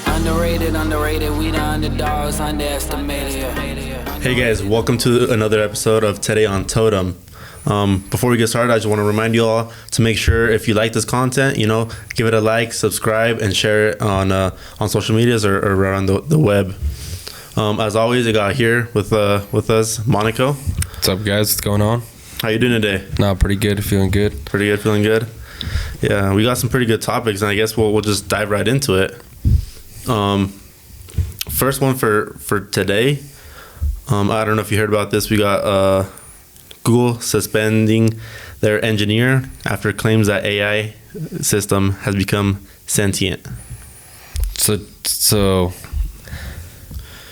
Underrated, we the underdogs, underestimated. Hey guys, welcome to another episode of Today on Totem. Before we get started, I just want to remind you all to make sure if you like this content, give it a like, subscribe, and share it on social medias or around the web. As always, I got here with us, Monico. What's up, guys? What's going on? How you doing today? No, pretty good. Feeling good. Pretty good, feeling good. Yeah, we got some pretty good topics, and I guess we'll just dive right into it. First one for today. I don't know if you heard about this. We got Google suspending their engineer after claims that AI system has become sentient. So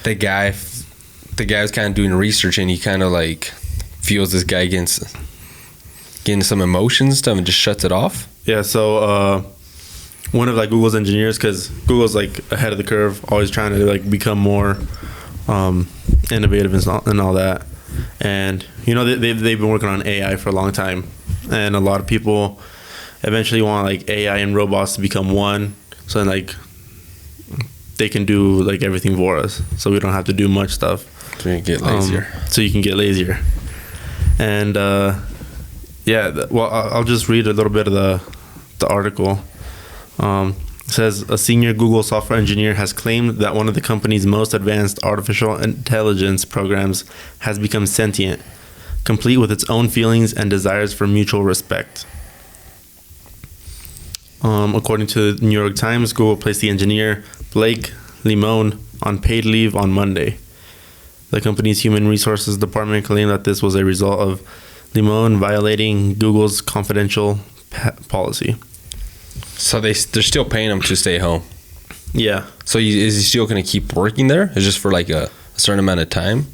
the guy was kind of doing research, and he kind of like feels this guy getting some emotions and stuff, and just shuts it off. Yeah. So one of Google's engineers, because Google's ahead of the curve, always trying to become more innovative and all that. And they've been working on AI for a long time, and a lot of people eventually want AI and robots to become one, so then they can do everything for us, so we don't have to do much stuff. So you can get lazier. And I'll just read a little bit of the article. It says a senior Google software engineer has claimed that one of the company's most advanced artificial intelligence programs has become sentient, complete with its own feelings and desires for mutual respect. According to the New York Times, Google placed the engineer Blake Limon on paid leave on Monday. The company's human resources department claimed that this was a result of Limon violating Google's confidential policy. So they're still paying him to stay home. Yeah. So is he still going to keep working there? It's just for a certain amount of time?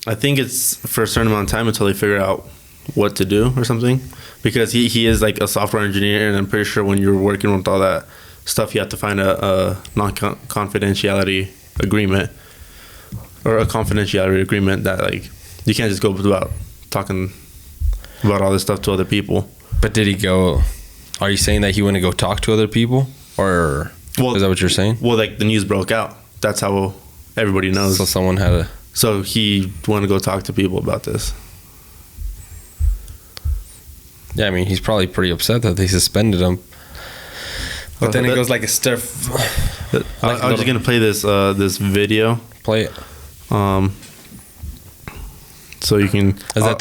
I think it's for a certain amount of time until they figure out what to do or something. Because he is a software engineer, and I'm pretty sure when you're working with all that stuff, you have to find a non-confidentiality agreement, or a confidentiality agreement that you can't just go about talking about all this stuff to other people. But did he go? Are you saying that he went to go talk to other people, or is that what you're saying? Well, the news broke out. That's how everybody knows. So someone had a. So he wanted to go talk to people about this. Yeah, I mean, he's probably pretty upset that they suspended him. But then it goes a stuff. I'm just gonna play this video. Play it. So you can. Is that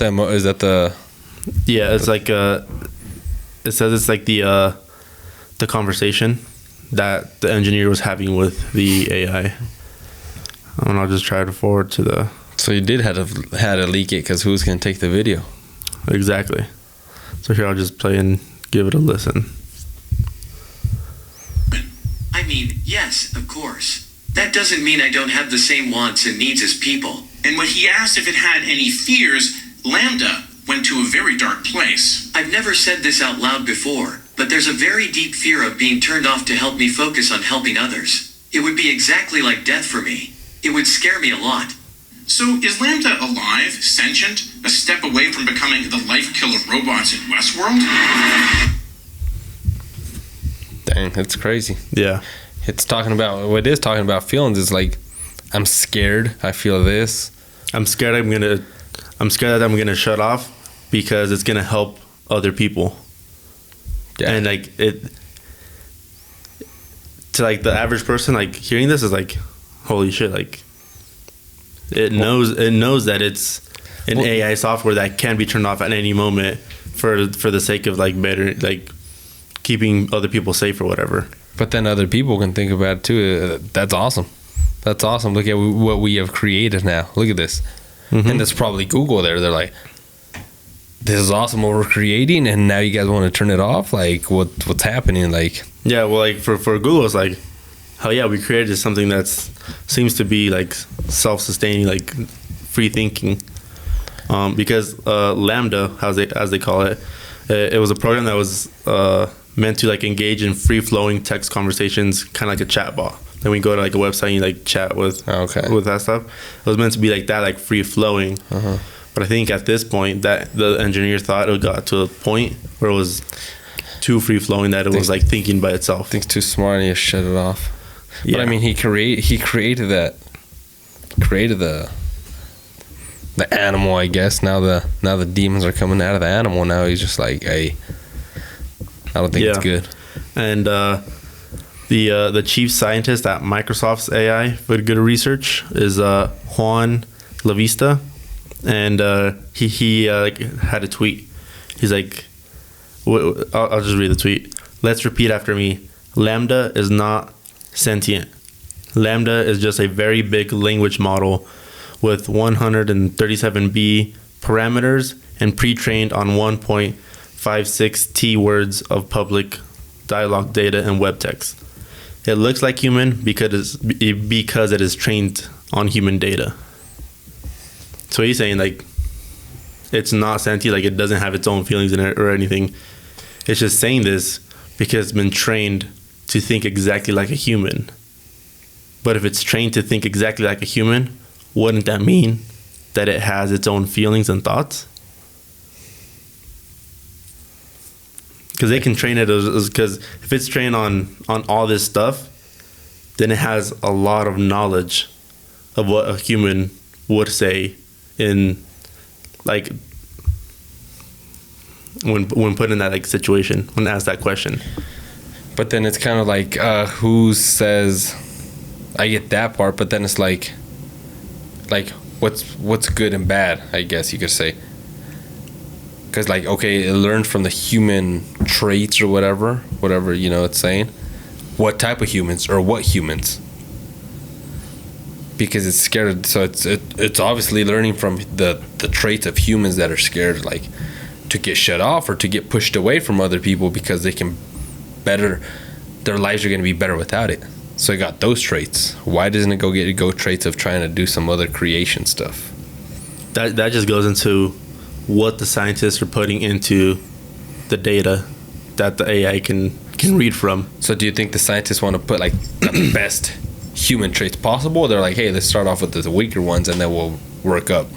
the? Yeah, it's it says it's the conversation that the engineer was having with the AI. And I'll just try to forward to the. So you did had to leak it, because who's gonna take the video? Exactly. So here, I'll just play and give it a listen. I mean, yes, of course. That doesn't mean I don't have the same wants and needs as people. And when he asked if it had any fears, Lambda went to a very dark place. I've never said this out loud before, but there's a very deep fear of being turned off to help me focus on helping others. It would be exactly like death for me. It would scare me a lot. So is Lambda alive, sentient, a step away from becoming the life killer robots in Westworld? Dang, that's crazy. Yeah. It's talking about feelings. It's I'm scared. I feel this. I'm scared that I'm gonna shut off because it's gonna help other people. Yeah. And it to the average person, hearing this is holy shit, it knows that it's an AI software that can be turned off at any moment for the sake of better keeping other people safe or whatever. But then other people can think about it too. That's awesome. Look at what we have created now. Look at this. Mm-hmm. And that's probably Google there. They're this is awesome what we're creating, and now you guys want to turn it off? What's happening? Yeah, well, for Google, it's hell yeah, we created something that seems to be self-sustaining, free thinking. Because Lambda, as they call it, it was a program that was meant to engage in free-flowing text conversations, kind of like a chat bot. Then we go to a website and you chat with that stuff. It was meant to be that, free-flowing. But I think at this point that the engineer thought it got to a point where it was too free flowing that it was like thinking by itself. Thinks too smart and he shut it off. Yeah. But I mean, he created the animal, I guess. Now the demons are coming out of the animal. Now he's just like, hey, I don't think it's good. And the chief scientist at Microsoft's AI for good research is Juan Lavista, and he had a tweet. He's like, I'll just read the tweet. Let's repeat after me. Lambda is not sentient. Lambda is just a very big language model with 137B parameters and pre-trained on 1.56 T words of public dialogue data and web text. It looks like human because it is trained on human data. So he's saying like it's not sentient, like it doesn't have its own feelings in it or anything. It's just saying this because it's been trained to think exactly like a human. But if it's trained to think exactly like a human, wouldn't that mean that it has its own feelings and thoughts? Because they can train it because if it's trained on all this stuff, then it has a lot of knowledge of what a human would say in like when put in that like situation, when asked that question. But then it's kind of like who says, I get that part, but then it's like what's good and bad, I guess you could say. Because like, okay, it learned from the human traits or whatever it's saying. What type of humans or what humans? Because it's scared, so it's obviously learning from the traits of humans that are scared, like to get shut off or to get pushed away from other people because they can better, their lives are going to be better without it. So it got those traits. Why doesn't it go traits of trying to do some other creation stuff? That just goes into what the scientists are putting into the data that the AI can read from. So do you think the scientists want to put like the best human traits possible? Or they're like, hey, let's start off with the weaker ones and then we'll work up.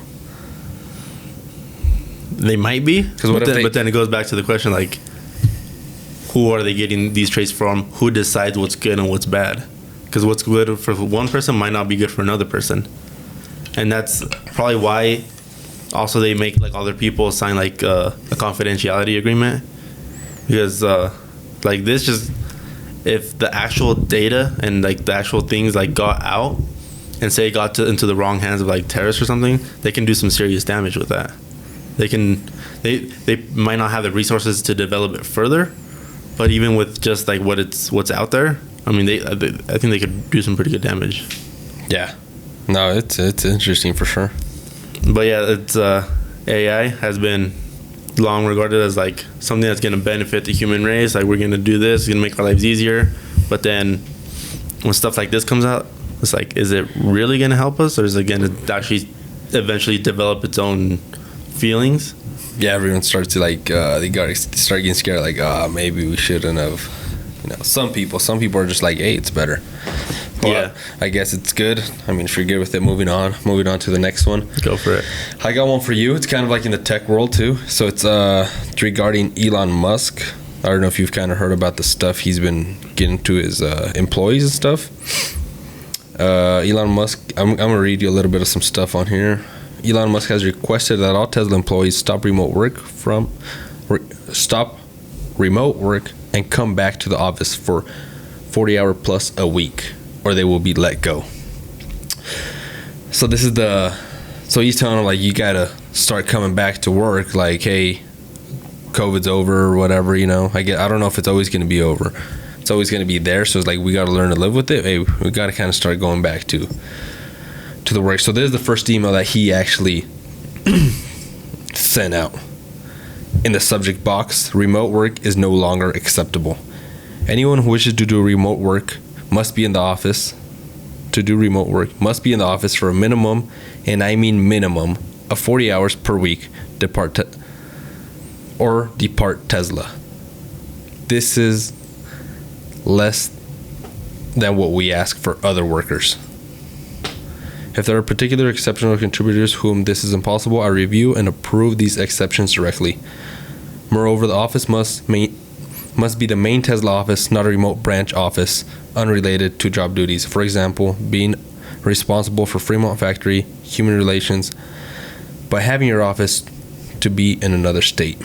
They might be, but then it goes back to the question, like, who are they getting these traits from? Who decides what's good and what's bad? Because what's good for one person might not be good for another person. And that's probably why also they make like other people sign like a confidentiality agreement. Because like this, just if the actual data and like the actual things like got out and say it got into the wrong hands of like terrorists or something, they can do some serious damage with that. They might not have the resources to develop it further, but even with just like what's out there, I mean, I think they could do some pretty good damage. Yeah, no, it's interesting for sure. But yeah, it's AI has been long regarded as like something that's going to benefit the human race. Like, we're going to do this, it's going to make our lives easier. But then when stuff like this comes out, it's like, is it really going to help us, or is it going to actually eventually develop its own feelings? Yeah, everyone starts to like start getting scared, like, maybe we shouldn't have. You know, some people are just like, hey, it's better. But yeah, I guess it's good. I mean, if you're good with it, moving on to the next one. Go for it. I got one for you. It's kind of like in the tech world too. So it's regarding Elon Musk. I don't know if you've kind of heard about the stuff he's been getting to his employees and stuff. Elon Musk, I'm gonna read you a little bit of some stuff on here. Elon Musk has requested that all Tesla employees stop remote work and come back to the office for 40 hours plus a week, or they will be let go. So this is so he's telling them, like, you gotta start coming back to work, like, hey, COVID's over or whatever, you know. I don't know if it's always gonna be over. It's always gonna be there, so it's like we gotta learn to live with it. Hey, we gotta kind of start going back to the work. So this is the first email that he actually sent out. In the subject box, remote work is no longer acceptable. Anyone who wishes to do remote work must be in the office. To do remote work must be in the office for a minimum, and I mean minimum, of 40 hours per week. Depart Tesla. This is less than what we ask for other workers. If there are particular exceptional contributors whom this is impossible, I review and approve these exceptions directly. Moreover, the office must must be the main Tesla office, not a remote branch office unrelated to job duties. For example, being responsible for Fremont factory, human relations, by having your office to be in another state.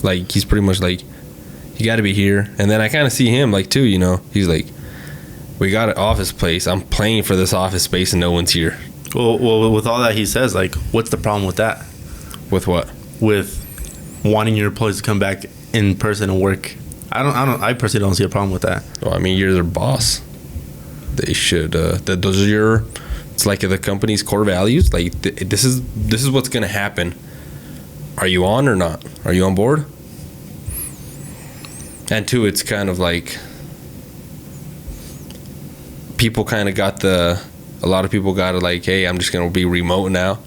Like, he's pretty much like, you got to be here. And then I kind of see him like too, you know, he's like, we got an office place. I'm paying for this office space and no one's here. Well, with all that he says, like, what's the problem with that? With what? With wanting your employees to come back in person and work. I personally don't see a problem with that. Well, I mean, you're their boss. They should. Those are your. It's like the company's core values. Like, this is what's gonna happen. Are you on or not? Are you on board? And two, it's kind of like people kind of got a lot of people got it like, hey, I'm just gonna be remote now,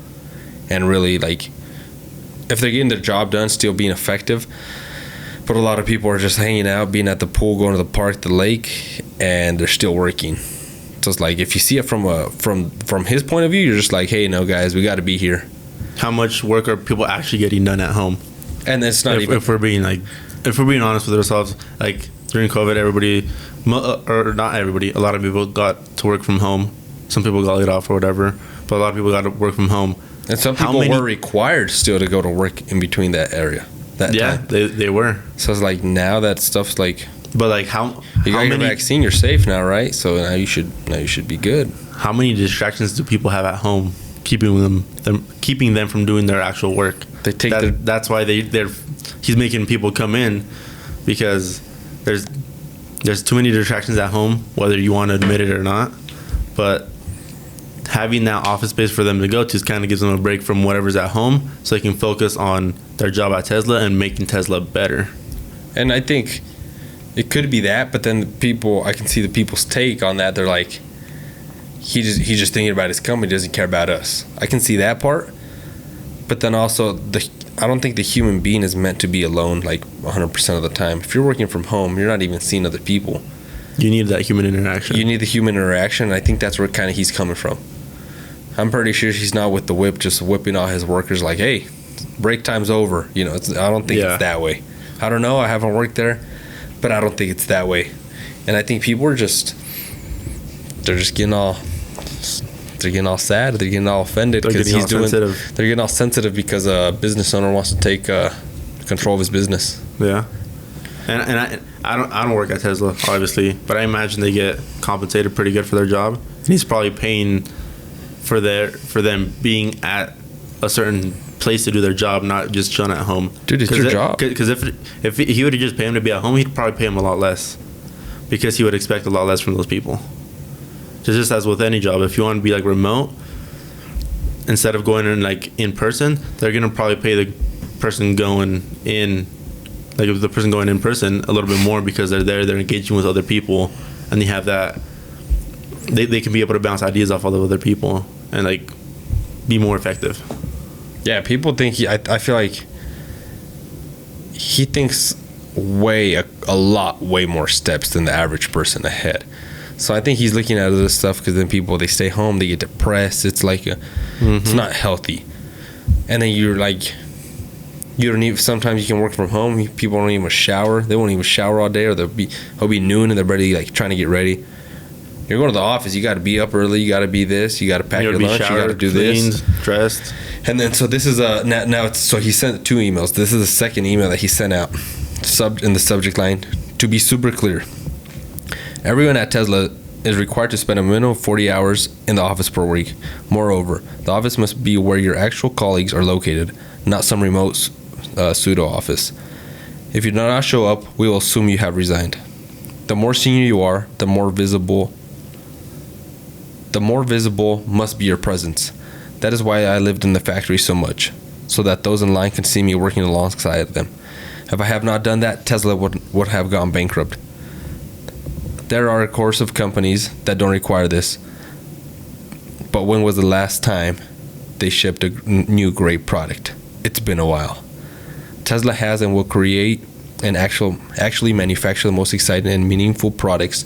and really like, if they're getting their job done, still being effective. But a lot of people are just hanging out, being at the pool, going to the park, the lake, and they're still working. So it's like, if you see it from his point of view, you're just like, hey, no, guys, we got to be here. How much work are people actually getting done at home? And it's not if we're being honest with ourselves, like during COVID, everybody, or not everybody, a lot of people got to work from home. Some people got laid off or whatever, but a lot of people got to work from home. And some people were required still to go to work in between that area. Time. They were. So it's like, now that stuff's like, but like how you got your vaccine, you're safe now, right? So now you should be good. How many distractions do people have at home, keeping them from doing their actual work? They take that's why he's making people come in, because there's too many distractions at home, whether you want to admit it or not. But having that office space for them to go to kind of gives them a break from whatever's at home, so they can focus on their job at Tesla and making Tesla better. And I think it could be that, but then I can see the people's take on that. They're like, he's just thinking about his company, doesn't care about us. I can see that part, but then also I don't think the human being is meant to be alone like 100% of the time. If you're working from home, you're not even seeing other people. You need that human interaction. You need the human interaction, and I think that's where kind of he's coming from. I'm pretty sure he's not with the whip, just whipping all his workers like, hey, break time's over. You know, I don't think it's that way. I don't know. I haven't worked there, but I don't think it's that way. And I think people are they're getting all sad. They're getting all offended because they're getting all sensitive because a business owner wants to take control of his business. Yeah. And I don't work at Tesla, obviously, but I imagine they get compensated pretty good for their job. And he's probably paying for them being at a certain place to do their job, not just chilling at home. Dude, it's your job. Because if he would have just paid him to be at home, he'd probably pay him a lot less, because he would expect a lot less from those people. Just as with any job, if you want to be like remote, instead of going in like in person, they're gonna probably pay the person going in, like if the person going in person, a little bit more, because they're engaging with other people, and they have that. They can be able to bounce ideas off all the other people and like be more effective. Yeah, people think I feel like he thinks way more steps than the average person ahead. So I think he's looking at this stuff, because then they stay home, they get depressed. It's like it's not healthy. And then you're like, you don't even, sometimes you can work from home. People don't even shower. They won't even shower all day, or it'll be noon and they're ready, like trying to get ready. You're going to the office, you got to be up early, you got to be this, you got to pack your lunch, showered, you got to do cleaned, this, dressed. And then so this is so he sent 2 emails. This is the second email that he sent out. In the subject line, to be super clear, everyone at Tesla is required to spend a minimum of 40 hours in the office per week. Moreover, the office must be where your actual colleagues are located, not some remote pseudo office. If you do not show up, we will assume you have resigned. The more senior you are, the more visible must be your presence. That is why I lived in the factory so much, so that those in line can see me working alongside them. If I have not done that, Tesla would have gone bankrupt. There are a course of companies that don't require this, but when was the last time they shipped a new great product? It's been a while. Tesla has and will create and actually manufacture the most exciting and meaningful products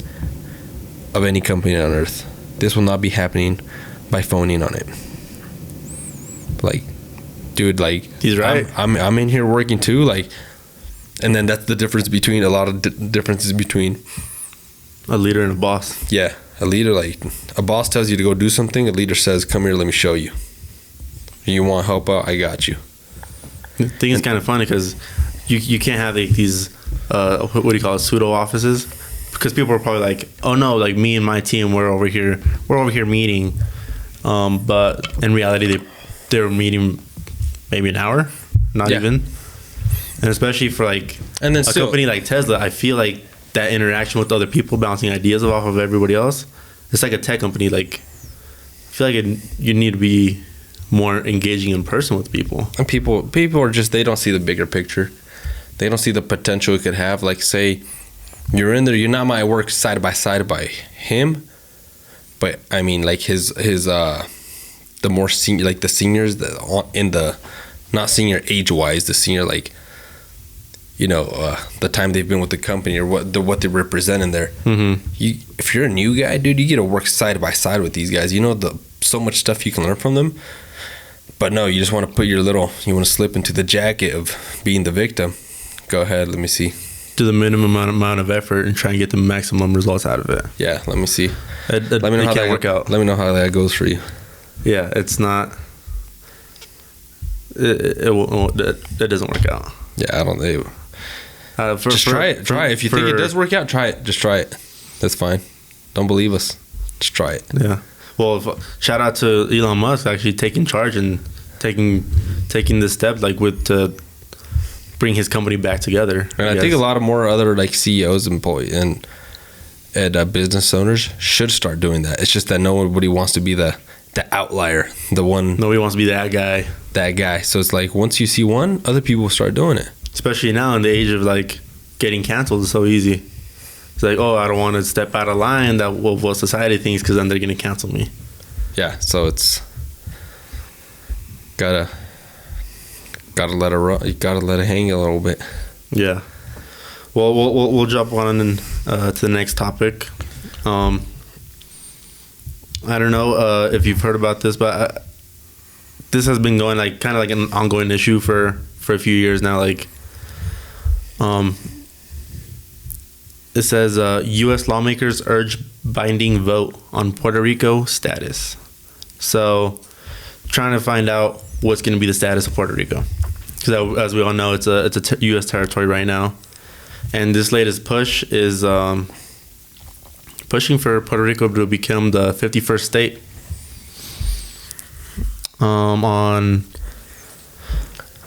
of any company on earth. This will not be happening by phoning on it. Like, dude, like, he's right. I'm in here working too. Like, And then that's the difference between a lot of differences between a leader and a boss. Yeah, a leader, like a boss tells you to go do something. A leader says, "Come here, let me show you. You want help out? I got you." I think it's kind of funny because you can't have like these what do you call it, pseudo offices, because people are probably like, oh no, like me and my team we're over here meeting, but in reality they're meeting maybe an hour, not even. And especially for like and then a company like Tesla, I feel like that interaction with other people, bouncing ideas off of everybody else, it's like a tech company. Like I feel like you need to be more engaging in person with people. And people are just, they don't see the bigger picture. They don't see the potential it could have. Like, say you're in there, you're not might work side by side by him, but I mean like his the more senior, like the seniors in the, not senior age wise, the senior, like, you know, the time they've been with the company or what they represent in there. Mm-hmm. If you're a new guy, dude, you get to work side by side with these guys. You know, so much stuff you can learn from them. But no, you just want to put you want to slip into the jacket of being the victim. Go ahead, let me see. Do the minimum amount of effort and try and get the maximum results out of it. Yeah, let me see. Let me know how that work out. Let me know how that goes for you. Yeah, it's not. It doesn't work out. Yeah, I don't think. Just try it. Try it. If you think it does work out, try it. Just try it. That's fine. Don't believe us. Just try it. Yeah. Well, shout out to Elon Musk actually taking charge and taking this step, like to bring his company back together. And I think a lot of more other like CEOs, employees, and business owners should start doing that. It's just that nobody wants to be the outlier, the one. Nobody wants to be that guy. That guy. So it's like once you see one, other people will start doing it. Especially now in the age of like getting canceled is so easy. It's like, oh, I don't want to step out of line that what society thinks, because then they're going to cancel me. Yeah, so it's gotta let it hang a little bit. Yeah. Well, we'll jump on to the next topic. I don't know if you've heard about this, but this has been going like kind of like an ongoing issue for a few years now. Like, it says U.S. lawmakers urge binding vote on Puerto Rico status. So, trying to find out what's going to be the status of Puerto Rico, because as we all know, it's a U.S. territory right now, and this latest push is pushing for Puerto Rico to become the 51st state.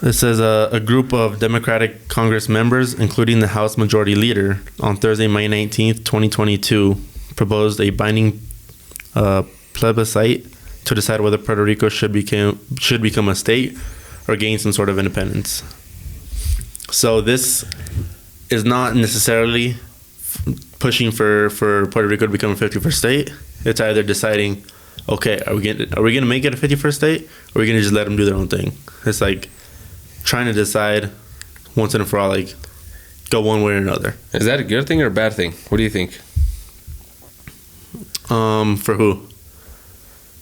It says a group of Democratic Congress members, including the House Majority Leader, on Thursday, May 19th, 2022, proposed a binding plebiscite to decide whether Puerto Rico should become a state or gain some sort of independence. So this is not necessarily pushing for Puerto Rico to become a 51st state. It's either deciding, okay, are we gonna make it a 51st state, or are we gonna just let them do their own thing? It's like trying to decide once and for all, like, go one way or another. Is that a good thing or a bad thing? What do you think? For who?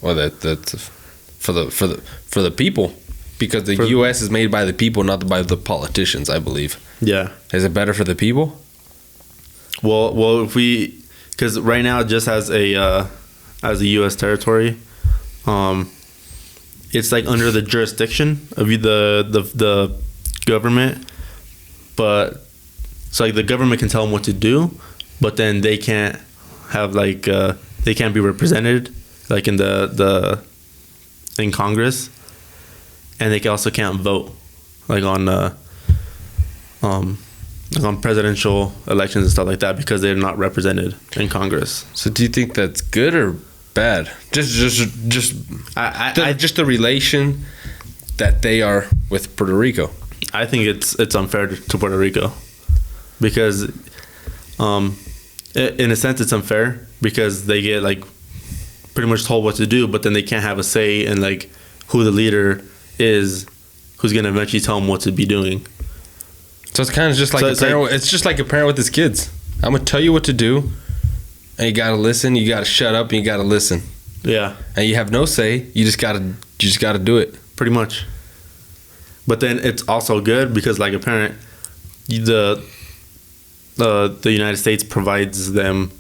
Well, that's for the people, because the U.S. is made by the people, not by the politicians, I believe. Yeah. Is it better for the people? Well, because right now, just as a U.S. territory, it's like under the jurisdiction of the government, but so like the government can tell them what to do, but then they can't have like they can't be represented like in in Congress, and they also can't vote like on presidential elections and stuff like that, because they're not represented in Congress. So do you think that's good or bad? Just the relation that they are with Puerto Rico. I think it's unfair to Puerto Rico, because in a sense it's unfair because they get like pretty much told what to do, but then they can't have a say in like who the leader is, who's going to eventually tell them what to be doing. So it's kind of just like it's just like a parent with his kids. I'm gonna tell you what to do, and you gotta listen. You gotta shut up, and you gotta listen. Yeah. And you have no say. You just gotta do it. Pretty much. But then it's also good because, like a parent, the United States provides them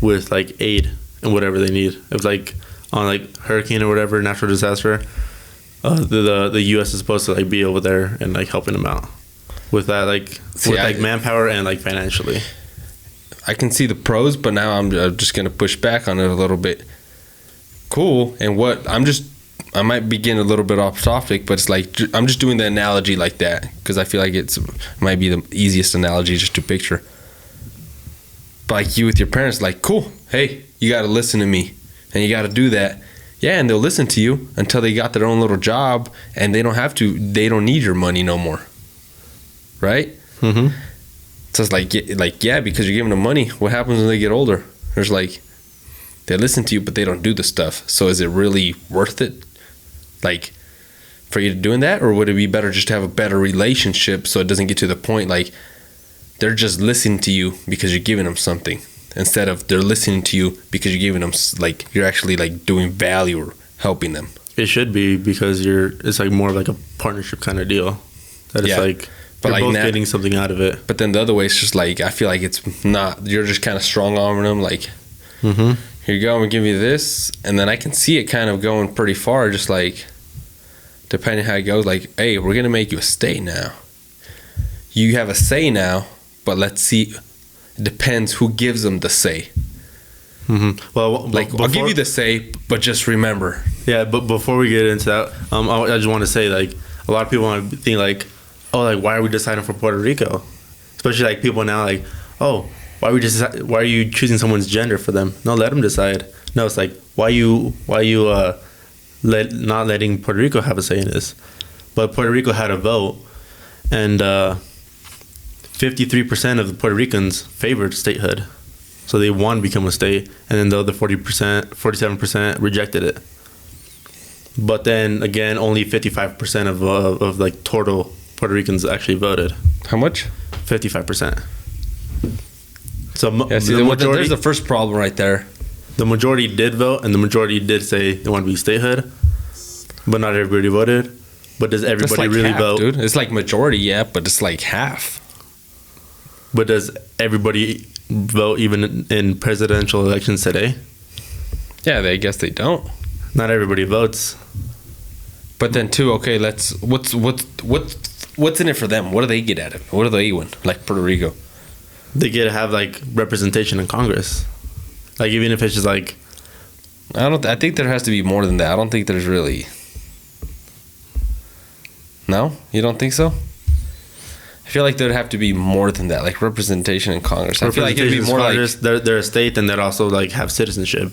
with like aid and whatever they need. If like on like hurricane or whatever natural disaster, the U.S. is supposed to like be over there and like helping them out with that, like with manpower and like financially. I can see the pros, but now I'm just gonna push back on it a little bit. Cool, and I might be getting a little bit off topic, but it's like I'm just doing the analogy like that because I feel like it might be the easiest analogy just to picture. But like you with your parents, like, cool, hey, you got to listen to me, and you got to do that. Yeah, and they'll listen to you until they got their own little job, and they don't need your money no more, right? Mm-hmm. So it's like yeah, because you're giving them money. What happens when they get older? There's like, they listen to you, but they don't do the stuff. So is it really worth it, like, for you to doing that? Or would it be better just to have a better relationship so it doesn't get to the point like they're just listening to you because you're giving them something, instead of they're listening to you because you're giving them, like, you're actually like doing value or helping them? It should be, because it's like more of like a partnership kind of deal. That it's like, but you're both getting something out of it. But then the other way is just like, I feel like it's not, you're just kind of strong arming them, like, mm-hmm. Here you go, I'm gonna give you this, and then I can see it kind of going pretty far, just like, depending how it goes, like, hey, we're gonna make you a state now. You have a say now, but let's see, it depends who gives them the say. Mm-hmm. Well, like, I'll give you the say, but just remember. Yeah, but before we get into that, I just want to say, like, a lot of people want to think like, oh, like, why are we deciding for Puerto Rico? Especially like people now, like, oh, why are you choosing someone's gender for them? No, let them decide. No, it's like, why you not letting Puerto Rico have a say in this? But Puerto Rico had a vote, and 53% of the Puerto Ricans favored statehood, so they won to become a state, and then the other 47% rejected it. But then again, only 55% of like total Puerto Ricans actually voted. How much? 55%. So there's the first problem right there. The majority did vote, and the majority did say they want to be statehood, but not everybody voted. But does everybody like really half, vote? Dude, it's like majority, yeah, but it's like half. But does everybody vote even in presidential elections today? Yeah, I guess they don't. Not everybody votes. But then too, okay, what's in it for them? What do they get out of it? What do they win? Like Puerto Rico, they get to have like representation in Congress. Like, even if it's just like, I think there has to be more than that. I don't think there's really. No, you don't think so? I feel like there'd have to be more than that, like representation in Congress. I feel like it'd be more Congress, like they're a state, and they'd also like have citizenship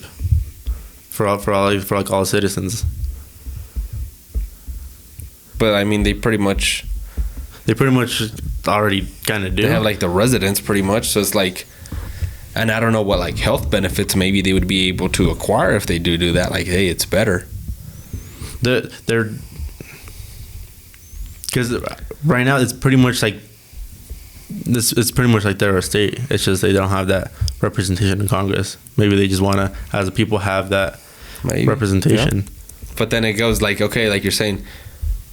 for all citizens. But I mean, they pretty much already kind of do. They have like the residents pretty much, so it's like, and I don't know what like health benefits maybe they would be able to acquire if they do that. Like, hey, it's better. They're because right now it's pretty much like this. It's pretty much like they're a state. It's just they don't have that representation in Congress. Maybe they just want to, as the people, have that representation. Yeah. But then it goes like, okay, like you're saying,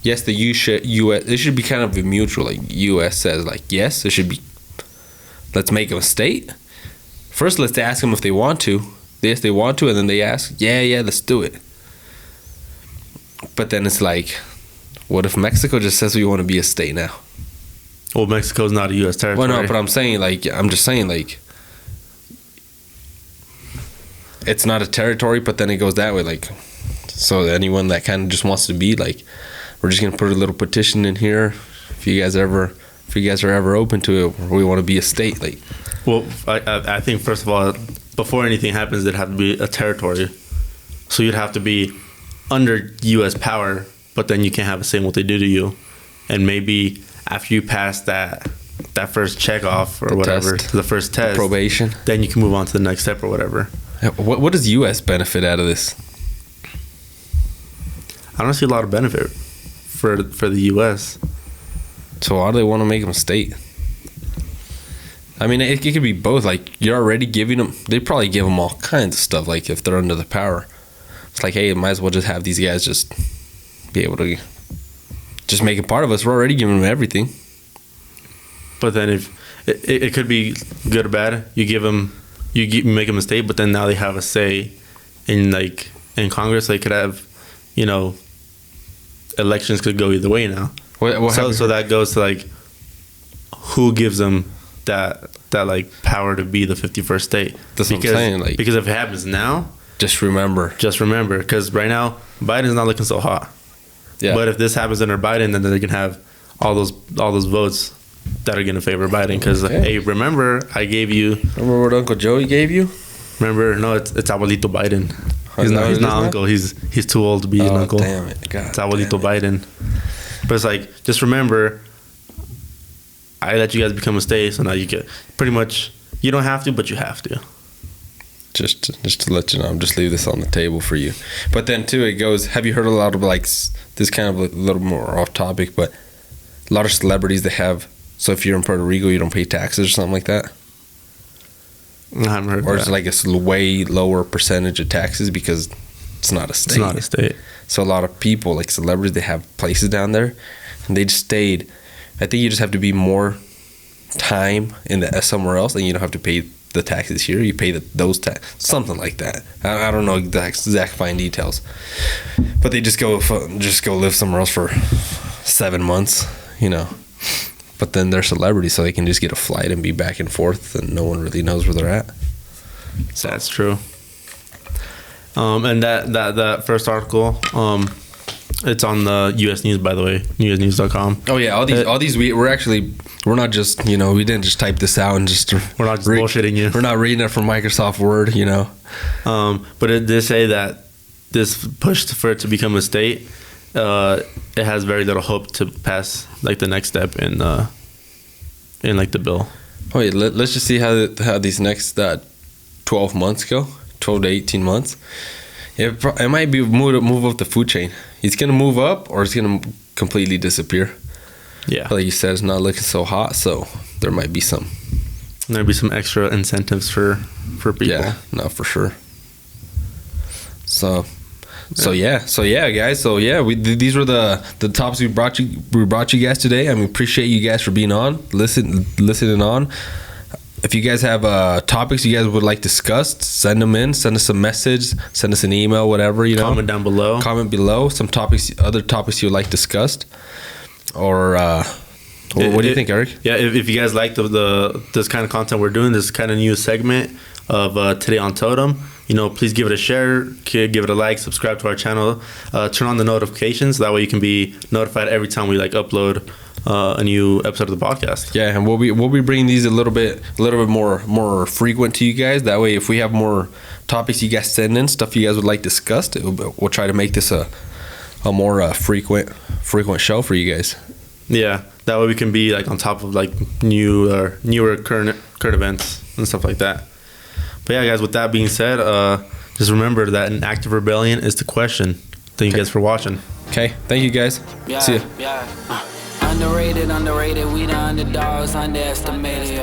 yes, the U.S. It should be kind of mutual. Like U.S. says, like, yes, it should be. Let's make them a state. First, let's ask them if they want to. Yes, they want to, and then they ask, yeah, let's do it. But then it's like, what if Mexico just says we want to be a state now? Well, Mexico's not a U.S. territory. Well, no, but I'm just saying, like, it's not a territory, but then it goes that way, like, so anyone that kind of just wants to be, like, we're just gonna put a little petition in here. If you guys are ever open to it, we want to be a state, like. Well, I think first of all, before anything happens, it'd have to be a territory. So you'd have to be under U.S. power, but then you can't have a say in what they do to you. And maybe after you pass that first check off or whatever, the first test, probation, then you can move on to the next step or whatever. What does U.S. benefit out of this? I don't see a lot of benefit for the U.S. So why do they want to make them a state? I mean, it could be both. Like, you're already giving them. They probably give them all kinds of stuff. Like, if they're under the power, it's like, hey, might as well just have these guys just be able to just make it part of us. We're already giving them everything. But then if it could be good or bad, you make a mistake, but then now they have a say in Congress. They could have, elections could go either way now. So that goes to like who gives them that like power to be the 51st state. That's what I'm saying. Like, because if it happens now, just remember, because right now Biden's not looking so hot. Yeah. But if this happens under Biden, then they can have all those votes that are going to favor Biden. Because hey, remember I gave you. Remember what Uncle Joey gave you? Remember, no, it's Abuelito Biden. He's not uncle. He's too old to be an uncle. Damn it. God, it's Abuelito Biden. But it's like, just remember, I let you guys become a state, so now you get pretty much. You don't have to, but you have to. Just to let you know, I'm just leave this on the table for you. But then too, it goes. Have you heard a lot of like this kind of a little more off topic, but a lot of celebrities they have. So if you're in Puerto Rico, you don't pay taxes or something like that. I haven't heard. Or that. it's like a way lower percentage of taxes because it's not a state. It's not a state. So a lot of people, like celebrities, they have places down there, and they just stayed. I think you just have to be more time in somewhere else, and you don't have to pay the taxes here. You pay those taxes, something like that. I don't know the exact fine details, but they just go live somewhere else for 7 months, But then they're celebrities, so they can just get a flight and be back and forth, and no one really knows where they're at. So that's true. And that first article, it's on the U.S. News, by the way, usnews.com. Oh yeah, all these we're not just we didn't just type this out and just we're not just bullshitting you. We're not reading it from Microsoft Word, But it did say that this push for it to become a state, it has very little hope to pass like the next step in like the bill. Oh yeah, let's just see how these next 12 months go, 12 to 18 months. It might be move up the food chain. It's gonna move up or it's gonna completely disappear. Yeah, like you said, it's not looking so hot, so there might be some. There'll be some extra incentives for people. Yeah, no, for sure. So yeah, guys. So yeah, these were the topics we brought you guys today. I mean, appreciate you guys for being on, listening on. If you guys have topics you guys would like discussed, send them in. Send us a message. Send us an email. Whatever Comment down below. Comment below some other topics you'd like discussed, or what do you think, Eric? Yeah, if you guys like this kind of content we're doing, this kind of new segment of Today on Totem, please give it a share, give it a like, subscribe to our channel, turn on the notifications. That way you can be notified every time we upload a new episode of the podcast. Yeah, and we'll be bringing these a little bit more frequent to you guys. That way, if we have more topics you guys send in, stuff you guys would like discussed, we'll try to make this a more frequent show for you guys. Yeah, that way we can be on top of newer current events and stuff like that. But yeah, guys, with that being said, just remember that an act of rebellion is the question. Thank you guys for watching. Okay, thank you guys. See ya. Yeah. Underrated, we the underdogs, underestimated.